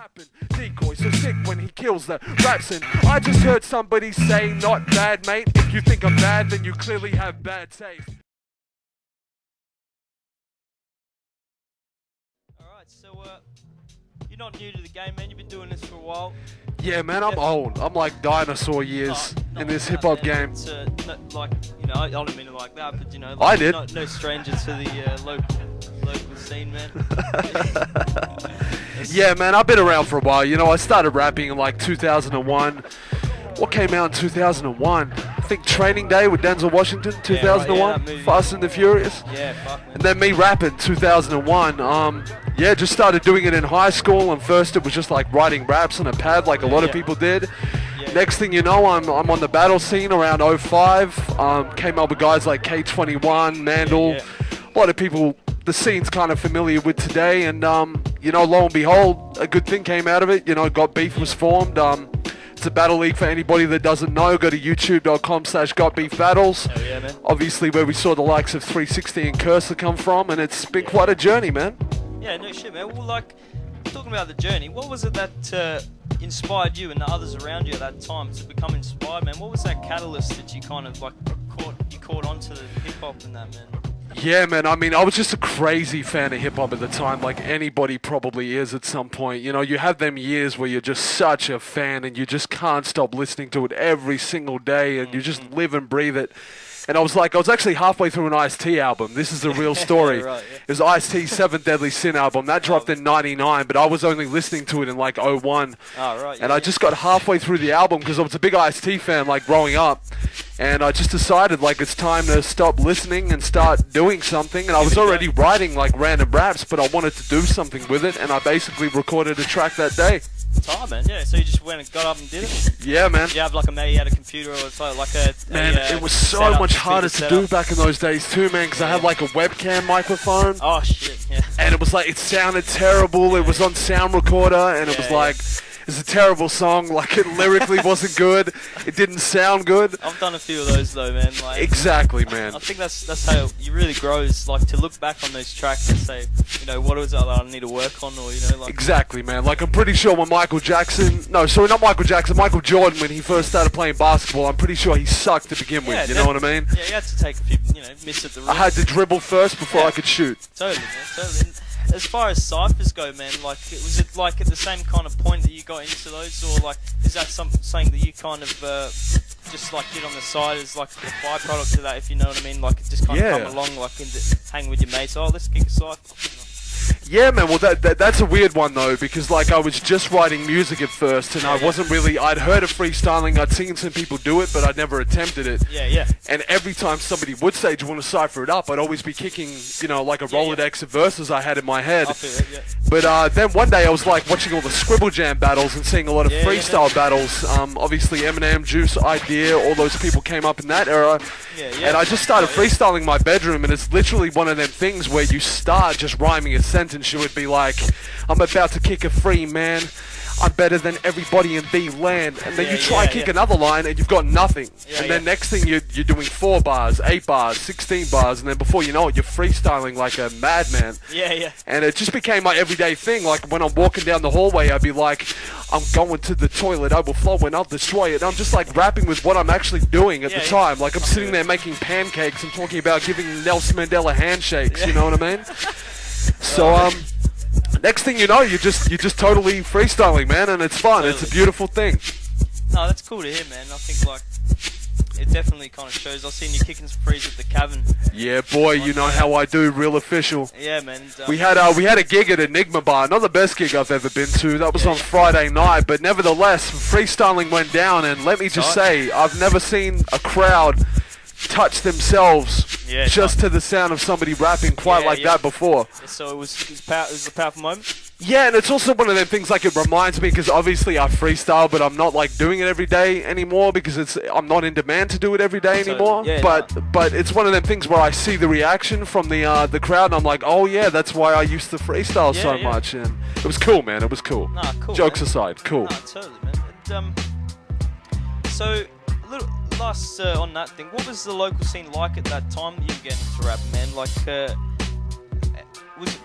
happen. Decoy so sick when he kills the raps in. I just heard somebody say not bad, mate. If you think I'm bad, then you clearly have bad taste. Alright, so you're not new to the game, man. You've been doing this for a while. Yeah, man, I'm old. I'm like dinosaur years in this hip-hop game. It's, like, you know, I don't mean it like that, but you know, like, I did. No stranger to the local scene, man. Yeah, man, I've been around for a while. You know, I started rapping in like 2001. What came out in 2001? I think Training Day with Denzel Washington, 2001. Yeah, Fast and the Furious. Yeah, fuck, man. And then me rapping, 2001. Yeah, just started doing it in high school, and first it was just like writing raps on a pad like a lot of people did. Next thing you know, I'm on the battle scene around 05. Came up with guys like K21, Mandel, a lot of people the scene's kind of familiar with today, and you know, lo and behold, a good thing came out of it. You know, Got Beef was formed. It's a battle league for anybody that doesn't know. Go to youtube.com/GotBeefBattles. Hell yeah, man. Obviously, where we saw the likes of 360 and Cursor come from, and it's been quite a journey, man. Yeah, no shit, man. Well, like, talking about the journey, what was it that inspired you and the others around you at that time to become inspired, man? What was that catalyst that you kind of like caught onto the hip hop and that, man? Yeah, man, I mean, I was just a crazy fan of hip-hop at the time, like anybody probably is at some point. You know, you have them years where you're just such a fan and you just can't stop listening to it every single day, and you just live and breathe it. And I was actually halfway through an Ice-T album. This is the real story. Right, It was Ice-T's 7th Deadly Sin album. That dropped in 99, but I was only listening to it in like 01. Oh, right. And I just got halfway through the album because I was a big Ice-T fan, like, growing up. And I just decided, like, it's time to stop listening and start doing something. And I was already writing, like, random raps, but I wanted to do something with it. And I basically recorded a track that day. Time, man. Yeah, so you just went and got up and did it? Yeah, man. You have like you had a computer or something, like a... Man, it was so much harder to do back in those days too, man, because I had like a webcam microphone. Oh, shit, yeah. And it was like, it sounded terrible. It was on sound recorder, and it was like... It's a terrible song, like it lyrically wasn't good, it didn't sound good. I've done a few of those though, man. Like, exactly, man. I think that's how you really grow, is like to look back on those tracks and say, you know, what was it that I need to work on, or, you know, like... Exactly, man. Like, I'm pretty sure when Michael Jordan, when he first started playing basketball, I'm pretty sure he sucked to begin with, you know what I mean? Yeah, you had to take a few, you know, miss at the rim. I had to dribble first before I could shoot. Totally, man, totally. As far as Cyphers go, man, like, was it like at the same kind of point that you got into those, or like, is that something that you kind of just like did on the side as like a byproduct of that, if you know what I mean? Like, it just kind of come along, like, hang with your mates, oh, let's kick a Cypher. Yeah, man, well, that's a weird one, though, because, like, I was just writing music at first, and I wasn't really... I'd heard of freestyling, I'd seen some people do it, but I'd never attempted it. Yeah. And every time somebody would say, do you want to cypher it up, I'd always be kicking, you know, like a Rolodex of verses I had in my head. I feel it, But then one day I was, like, watching all the Scribble Jam battles and seeing a lot of freestyle battles. Obviously, Eminem, Juice, Idea, all those people came up in that era. And I just started freestyling in my bedroom, and it's literally one of them things where you start just rhyming a sentence. You would be like, I'm about to kick a free, man. I'm better than everybody in the land. And then you try kick another line, and you've got nothing. And then next thing, you're doing 4 bars, 8 bars, 16 bars, and then before you know it, you're freestyling like a madman. And it just became my everyday thing. Like, when I'm walking down the hallway, I'd be like, I'm going to the toilet, I will flow and I'll destroy it. And I'm just like rapping with what I'm actually doing at the time. Like, I'm sitting there making pancakes and talking about giving Nelson Mandela handshakes, you know what I mean? So, next thing you know, you're just totally freestyling, man, and it's fun. It's a beautiful thing. No, that's cool to hear, man. I think, like, it definitely kind of shows. I've seen you kicking some frees at the Cavern. Yeah, boy, you know how I do, real official. Yeah, man. We had a gig at Enigma Bar, not the best gig I've ever been to. That was on Friday night, but nevertheless, freestyling went down, and let me just say, I've never seen a crowd touch themselves just to the sound of somebody rapping quite like that before. So it was a powerful moment? Yeah, and it's also one of them things, like, it reminds me, because obviously I freestyle, but I'm not like doing it every day anymore, because I'm not in demand to do it every day anymore. But it's one of them things where I see the reaction from the crowd, and I'm like, oh yeah, that's why I used to freestyle so much. And it was cool, man. It was cool. Nah, cool. Jokes aside, cool. Nah, totally, man. So, a little last on that thing, what was the local scene like at that time that you were getting into rap, man? Like,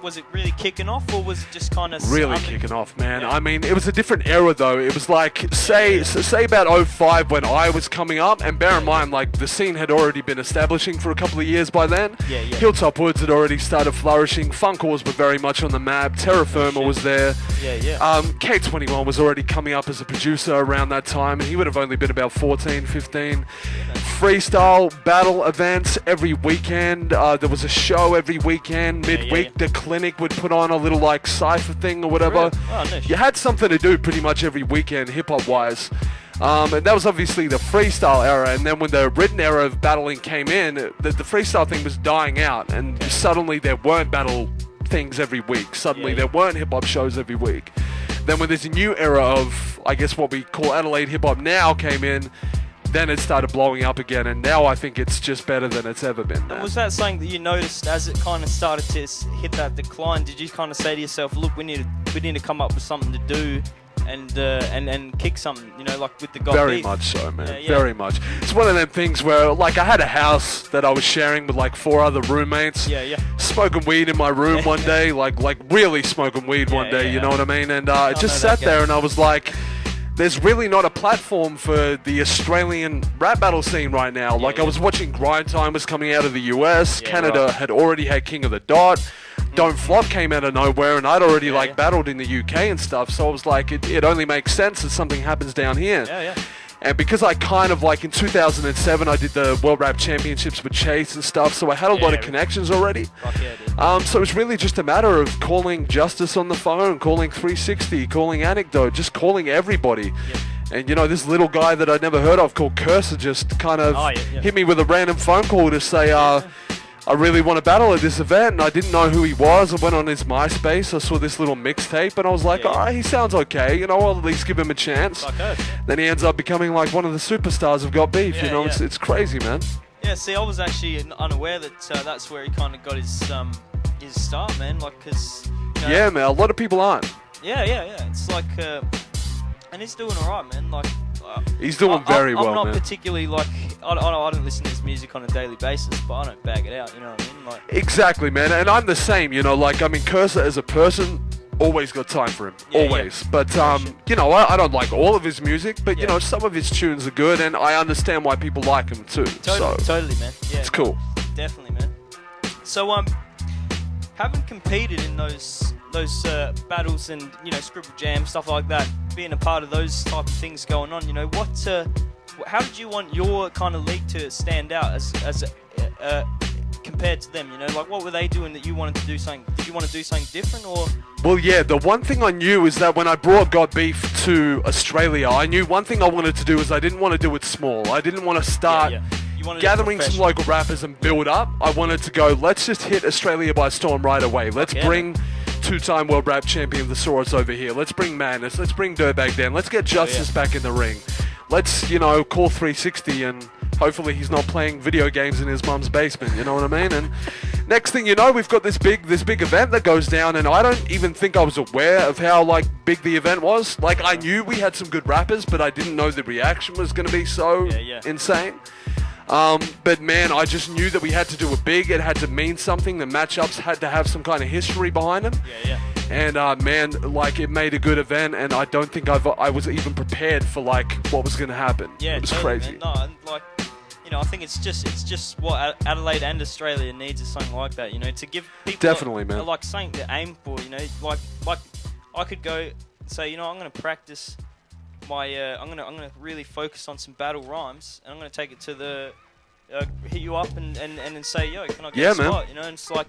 was it really kicking off, or was it just kind of really kicking off, man? Yeah. I mean, it was a different era though. It was like say about 05 when I was coming up, and bear in mind, like the scene had already been establishing for a couple of years by then. Yeah. Hilltop Woods had already started flourishing. Funk Wars were very much on the map. Terra Firma was there. K21 was already coming up as a producer around that time, and he would have only been about 14, 15. Freestyle battle events every weekend. There was a show every weekend. Midweek, the clinic would put on a little like Cypher thing or whatever. Really? Oh, no shit. You had something to do pretty much every weekend, hip-hop wise. And that was obviously the freestyle era, and then when the written era of battling came in, the freestyle thing was dying out, and suddenly there weren't battle things every week. Suddenly there weren't hip-hop shows every week. Then when there's a new era of, I guess what we call Adelaide hip-hop now came in, then it started blowing up again, and now I think it's just better than it's ever been. And was that something that you noticed as it kind of started to hit that decline? Did you kind of say to yourself, look, we need to come up with something to do and kick something, you know, like with the Very much so, man. Very much. It's one of them things where, like, I had a house that I was sharing with like 4 other roommates. Smoking weed in my room one day, like really smoking weed one day. You know what I mean? And I just sat there and I was like, there's really not a platform for the Australian rap battle scene right now. I was watching Grind Time was coming out of the US. Canada had already had King of the Dot. Don't Flop came out of nowhere, and I'd already battled in the UK and stuff. So I was like, it only makes sense that something happens down here. And because I kind of like in 2007, I did the World Rap Championships with Chase and stuff, so I had a lot of connections already. So it was really just a matter of calling Justice on the phone, calling 360, calling Anecdote, just calling everybody. And you know, this little guy that I'd never heard of called Cursor just kind of hit me with a random phone call to say, I really want to battle at this event, and I didn't know who he was. I went on his MySpace, I saw this little mixtape, and I was like, alright, he sounds okay, you know, I'll at least give him a chance. Then he ends up becoming like one of the superstars of Got Beef, you know, it's crazy, man. Yeah, see, I was actually unaware that that's where he kind of got his start, man, like, because... You know, yeah, man, a lot of people aren't. Yeah, it's like, and he's doing alright, man, like... He's doing very well, man. I'm not particularly like I don't listen to his music on a daily basis, but I don't bag it out. You know what I mean? Like exactly, man. And I'm the same. You know, like I mean, Cursor as a person, always got time for him, always. But you know, I don't like all of his music, but you know, some of his tunes are good, and I understand why people like him too. Totally, man. Yeah, it's cool. Definitely, man. So having competed in those battles and, you know, Scribble Jam, stuff like that, being a part of those type of things going on, you know, how did you want your kind of league to stand out as compared to them, you know, like what were they doing that you wanted to do something, did you want to do something different or? Well, yeah, the one thing I knew is that when I brought Got Beef to Australia, I knew one thing I wanted to do is I didn't want to do it small. I didn't want to start gathering some local rappers and build up. I wanted to go, let's just hit Australia by storm right away. Let's bring 2-time World Rap Champion the Soros over here. Let's bring Madness. Let's bring Dirtbag down. Let's get Justice back in the ring. Let's, you know, call 360 and hopefully he's not playing video games in his mum's basement, you know what I mean? And next thing you know, we've got this big event that goes down, and I don't even think I was aware of how like big the event was. Like I knew we had some good rappers, but I didn't know the reaction was going to be so insane. But man, I just knew that we had to do it big. It had to mean something. The matchups had to have some kind of history behind them. And man, like it made a good event, and I don't think I was even prepared for like what was going to happen. It was crazy. Man. No, like, you know, I think it's just what Adelaide and Australia needs is something like that. You know, to give people man. Like something to aim for. You know, like I could go and say, you know, I'm going to practice my I'm gonna really focus on some battle rhymes, and I'm gonna take it to the hit you up and then say, yo, can I get a spot? You know, and it's like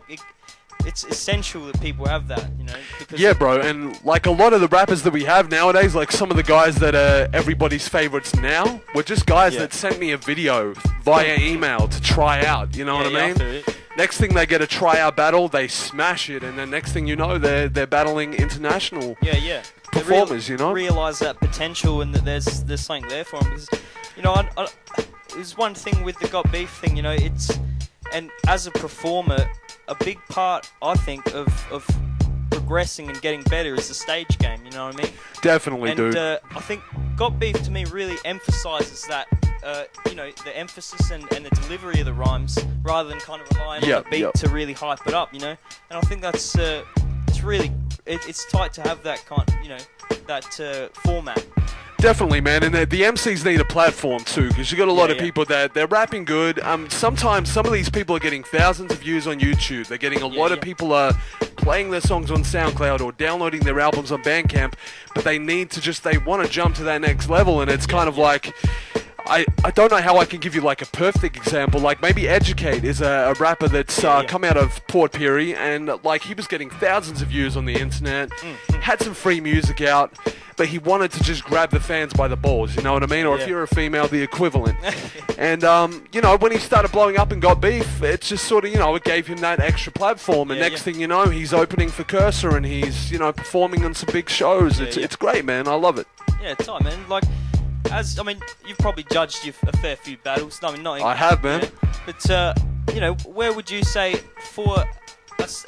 it's essential that people have that, you know. Because bro, and like a lot of the rappers that we have nowadays, like some of the guys that are everybody's favorites now, were just guys that sent me a video via email to try out. You know what I mean? Next thing they get a tryout battle, they smash it, and then next thing you know, they're battling international performers. You know, realize that potential and that there's something there for them. Because, you know, there's one thing with the Got Beef thing. You know, and as a performer, a big part I think of progressing and getting better is the stage game. You know what I mean? Definitely, dude. And I think Got Beef to me really emphasises that you know, the emphasis and the delivery of the rhymes rather than kind of relying on the beat to really hype it up, you know. And I think that's it's really it's tight to have that kind, you know, that format. Definitely, man, and the MCs need a platform too, because you got a lot of people that they're rapping good. Sometimes some of these people are getting thousands of views on YouTube. They're getting a lot of people playing their songs on SoundCloud or downloading their albums on Bandcamp, but they need to they want to jump to that next level, and it's kind of like, I don't know how I can give you like a perfect example. Like maybe Educate is a rapper that's come out of Port Pirie, and like he was getting thousands of views on the internet, had some free music out, but he wanted to just grab the fans by the balls, you know what I mean? Or if you're a female, the equivalent. And, you know, when he started blowing up and got beef, it's just sort of, you know, it gave him that extra platform. And next thing you know, he's opening for Cursor and he's, you know, performing on some big shows. It's great, man. I love it. Yeah, it's tight, man. Like, I mean, you've probably judged a fair few battles. I mean, not. I have, man. You know, but, you know, where would you say for us,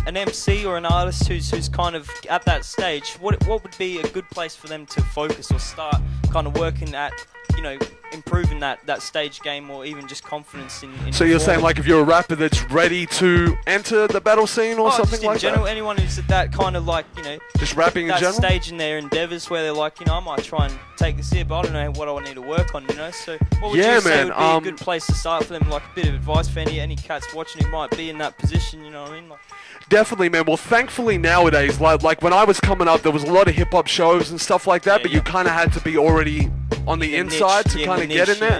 an MC or an artist who's kind of at that stage, what would be a good place for them to focus or start kind of working at, you know, improving that stage game or even just confidence in So you're saying like if you're a rapper that's ready to enter the battle scene or something like in general, that? anyone who's at that kind of like, you know, just rapping in general? That stage in their endeavours where they're like, you know, I might try and take this here, but I don't know what I need to work on, you know. So what would you say would be a good place to start for them? Like a bit of advice for any cats watching who might be in that position, you know what I mean? Like, definitely, man. Well, thankfully nowadays, like when I was coming up, there was a lot of hip-hop shows and stuff like that, but you kind of had to be already on the inside to kind of get in there.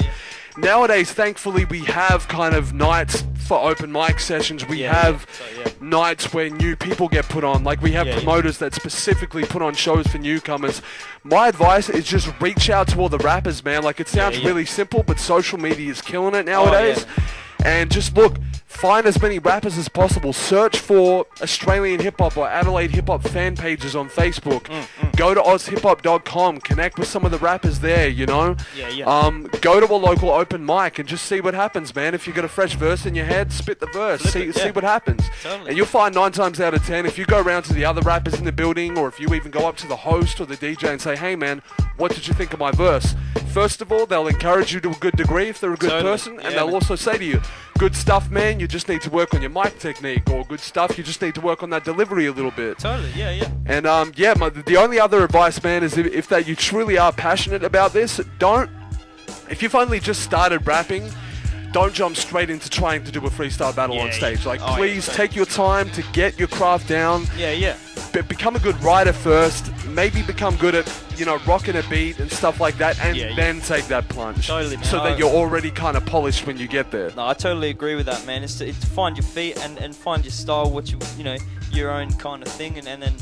Nowadays, thankfully, we have kind of nights for open mic sessions. We have nights where new people get put on. Like we have promoters that specifically put on shows for newcomers. My advice is just reach out to all the rappers, man. Like it sounds really simple, but social media is killing it nowadays. And just look, find as many rappers as possible. Search for Australian hip-hop or Adelaide hip-hop fan pages on Facebook. Go to ozhiphop.com. Connect with some of the rappers there, you know. Go to a local open mic and just see what happens, man. If you got a fresh verse in your head, spit the verse. See what happens. And you'll find 9 times out of 10, if you go around to the other rappers in the building, or if you even go up to the host or the DJ and say, hey, man, what did you think of my verse? First of all, they'll encourage you to a good degree if they're a good person, and they'll also say to you, good stuff, man, you just need to work on your mic technique, or good stuff, you just need to work on that delivery a little bit. And the only other advice, man, is if that you truly are passionate about this, if you've only just started rapping, don't jump straight into trying to do a freestyle battle on stage. Like, please take your time to get your craft down. Become a good writer first. Maybe become good at, you know, rocking a beat and stuff like that, and then take that plunge. So that you're already kind of polished when you get there. No, I totally agree with that, man. It's to find your feet and find your style, what you know, your own kind of thing, and then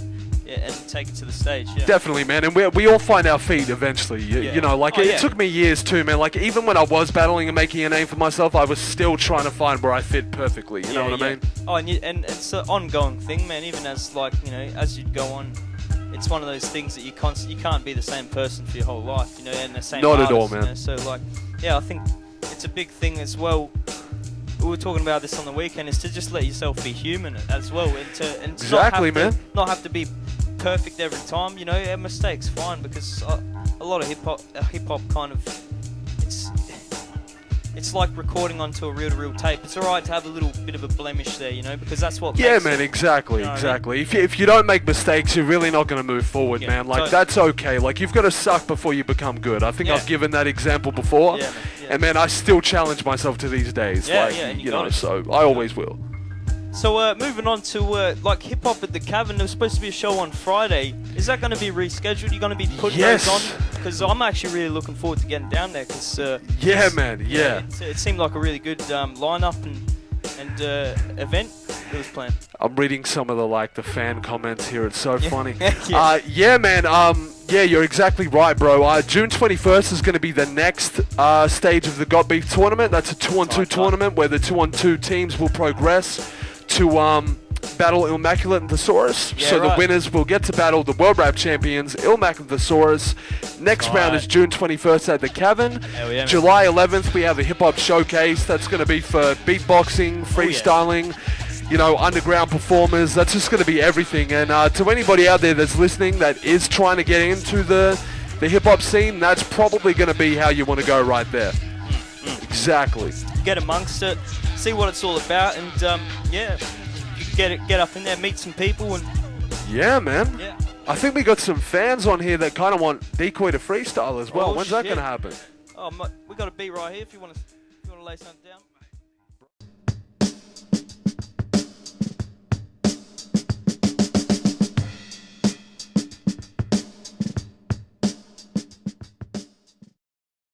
and take it to the stage. Definitely, man, and we all find our feet eventually. You know, like it took me years too, man. Like even when I was battling and making a name for myself, I was still trying to find where I fit perfectly. You know what I mean? Oh, and it's an ongoing thing, man. Even as like, you know, as you go on, it's one of those things that you can't be the same person for your whole life, you know, and the same artist, at all, man. You know? So like, I think it's a big thing as well. We were talking about this on the weekend, is to just let yourself be human as well, and exactly, not have to be perfect every time, you know. A mistake's fine, because a lot of hip hop kind of, it's like recording onto a reel-to-reel tape. It's alright to have a little bit of a blemish there, you know, because that's what makes man, it, exactly, you know exactly. I mean? If you don't make mistakes, you're really not going to move forward, man. Like, that's okay. Like, you've got to suck before you become good. I think I've given that example before. And, man, I still challenge myself to these days. You know, so I always will. So, moving on to, like, hip-hop at the Cavern. There was supposed to be a show on Friday. Is that going to be rescheduled? You're going to be putting those on? Because I'm actually really looking forward to getting down there. Cause, man. It seemed like a really good lineup and event that was planned. I'm reading some of the fan comments here. It's so funny. Man. You're exactly right, bro. June 21st is going to be the next stage of the Got Beef tournament. That's a 2-on-2 tournament where the 2-on-2 teams will progress to battle Immaculate and Thesaurus. The winners will get to battle the World Rap Champions, Immaculate and Thesaurus. Next round is June 21st at the Cavern. July 11th, we have a hip-hop showcase. That's going to be for beatboxing, freestyling, you know, underground performers. That's just going to be everything. And to anybody out there that's listening that is trying to get into the the hip-hop scene, that's probably going to be how you want to go right there. Exactly. Get amongst it, see what it's all about, and yeah, get up in there, meet some people, and yeah, man. Yeah. I think we got some fans on here that kind of want Decoy to freestyle as well. When's that going to happen? Oh, we got a beat right here if you want to lay something down.